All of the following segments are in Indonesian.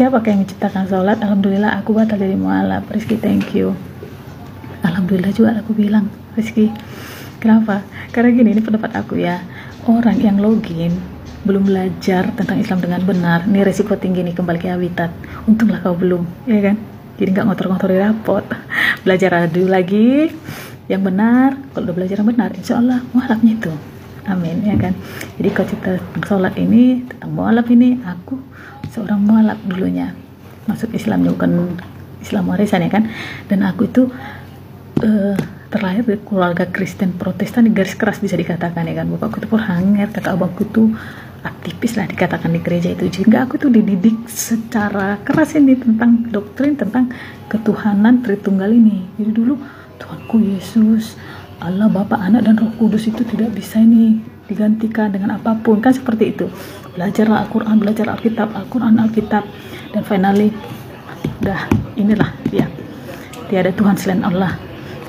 Siapa yang menciptakan sholat? Alhamdulillah aku batal dari mualaf. Rizky, thank you. Alhamdulillah juga aku bilang, Rizky. Kenapa? Karena gini, ini pendapat aku ya. Orang yang login belum belajar tentang Islam dengan benar, ini resiko tinggi nih kembali ke habitat. Untunglah kau belum, ya kan? Jadi nggak ngotor-ngotori rapot. Belajar dulu lagi yang benar. Kalau udah belajar yang benar, insya Allah mualafnya itu. Amin, ya kan? Jadi kau cerita tentang sholat ini, tentang mualaf ini, aku seorang mualaf dulunya. Masuk Islamnya bukan Islam warisan, ya kan? Dan aku itu terlahir dari keluarga Kristen Protestan di garis keras bisa dikatakan, ya kan. Bapakku itu purhanger, kakak abangku itu aktivis lah dikatakan di gereja itu. Sehingga aku tuh dididik secara keras ini tentang doktrin tentang ketuhanan Tritunggal ini. Jadi dulu Tuhanku Yesus, Allah, Bapa, Anak, dan Roh Kudus itu tidak bisa ini digantikan dengan apapun, kan seperti itu. Belajarlah Al-Quran, belajar Alkitab, Al-Quran, Alkitab, dan finally udah inilah dia, tiada Tuhan selain Allah,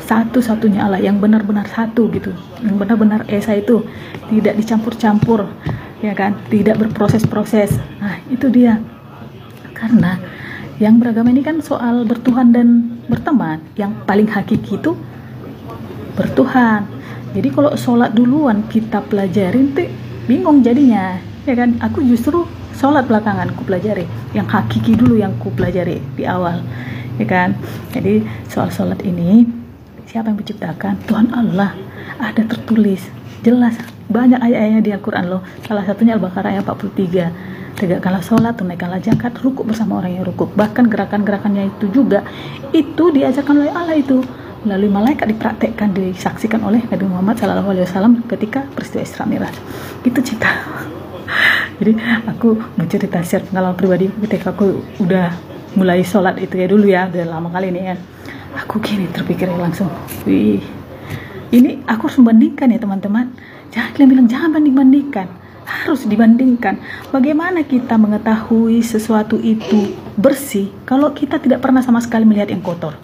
satu-satunya Allah yang benar-benar satu gitu, yang benar-benar esa itu tidak dicampur-campur, ya kan, tidak berproses-proses. Nah itu dia, karena yang beragama ini kan soal bertuhan dan berteman. Yang paling hakiki itu bertuhan. Jadi kalau sholat duluan kita pelajarin tuh bingung jadinya, ya kan. Aku justru sholat belakangan ku pelajari, yang hakiki dulu yang ku pelajari di awal, ya kan. Jadi soal sholat ini, siapa yang menciptakan? Tuhan Allah. Ada tertulis jelas, banyak ayat-ayatnya di Al-Quran loh. Salah satunya Al-Baqarah ayat 43. Tegakkanlah sholat, tunaikanlah zakat, rukuk bersama orang yang rukuk. Bahkan gerakan-gerakannya itu juga itu diajarkan oleh Allah itu. Melalui malaikat dipraktekkan, disaksikan oleh Nabi Muhammad SAW ketika peristiwa Isra Mi'raj. Itu cerita. Jadi aku mau cerita share pengalaman pribadi ketika aku udah mulai sholat itu ya dulu ya, udah lama kali ini ya. Aku gini terpikir langsung, wih, ini aku harus membandingkan ya teman-teman. Jangan kalian bilang jangan banding-bandingkan, harus dibandingkan. Bagaimana kita mengetahui sesuatu itu bersih kalau kita tidak pernah sama sekali melihat yang kotor?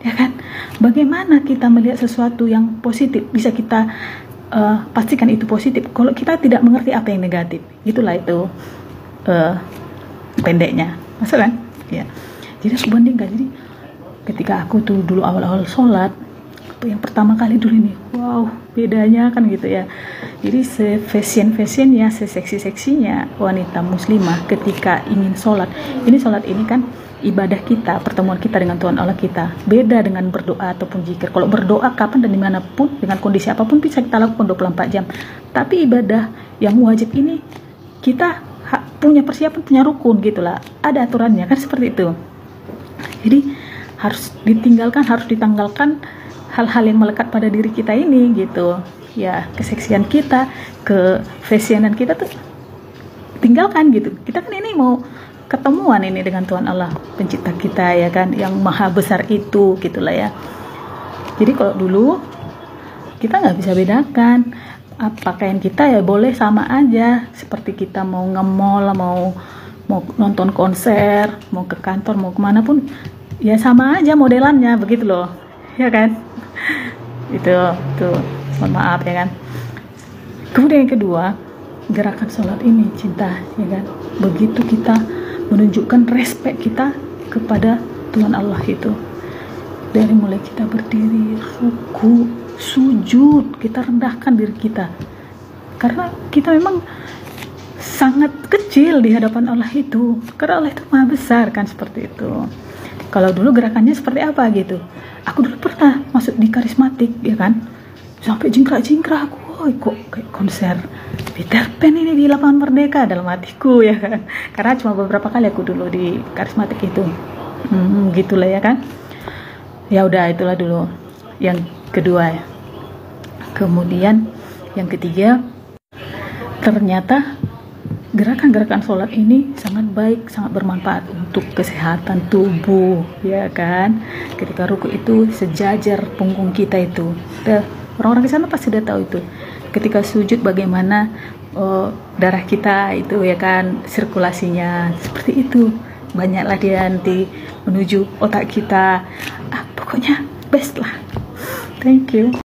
Ya kan? Bagaimana kita melihat sesuatu yang positif bisa kita pastikan itu positif kalau kita tidak mengerti apa yang negatif? Itulah itu pendeknya, masuk kan? Ya. Jadi harus bandingkan. Jadi ketika aku tuh dulu awal-awal sholat, yang pertama kali dulu ini, wow, bedanya kan gitu ya. Jadi se-fashion-fashionnya, se-seksi-seksinya wanita muslimah ketika ingin sholat. Ini sholat ini kan ibadah kita, pertemuan kita dengan Tuhan Allah kita. Beda dengan berdoa ataupun zikir. Kalau berdoa kapan dan dimanapun, dengan kondisi apapun bisa kita lakukan 24 jam. Tapi ibadah yang wajib ini, kita punya persiapan, punya rukun gitulah. Ada aturannya kan seperti itu. Jadi harus ditinggalkan, harus ditanggalkan hal-hal yang melekat pada diri kita ini gitu. Ya, keseksian kita, kefashionan kita tuh tinggalkan gitu. Kita kan ini mau ketemuan ini dengan Tuhan Allah pencipta kita, ya kan, yang maha besar itu gitulah ya. Jadi kalau dulu kita nggak bisa bedakan pakaian kita, ya boleh sama aja seperti kita mau nge-mall, mau nonton konser, mau ke kantor, mau kemana pun ya sama aja modelannya begitu loh, ya kan. itu mohon maaf ya kan. Kemudian yang kedua, gerakan sholat ini cinta, ya kan. Begitu kita menunjukkan respect kita kepada Tuhan Allah itu, dari mulai kita berdiri, ruku, sujud, kita rendahkan diri kita karena kita memang sangat kecil di hadapan Allah itu, karena Allah itu maha besar kan, seperti itu. Kalau dulu gerakannya seperti apa gitu, aku dulu pernah masuk di karismatik, ya kan, sampai jingkrak-jingkrak aku, kok kayak konser Peter Pan ini di lapangan Merdeka dalam hatiku, ya kan, karena cuma beberapa kali aku dulu di karismatik itu. Gitulah ya kan. Ya udah, itulah dulu yang kedua ya. Kemudian yang ketiga, ternyata gerakan-gerakan sholat ini sangat baik, sangat bermanfaat untuk kesehatan tubuh, ya kan. Ketika ruku itu sejajar punggung kita itu, orang-orang di sana pasti udah tahu itu. Ketika sujud bagaimana darah kita itu, ya kan, sirkulasinya seperti itu. Banyaklah dia nanti menuju otak kita. Pokoknya best lah. Thank you.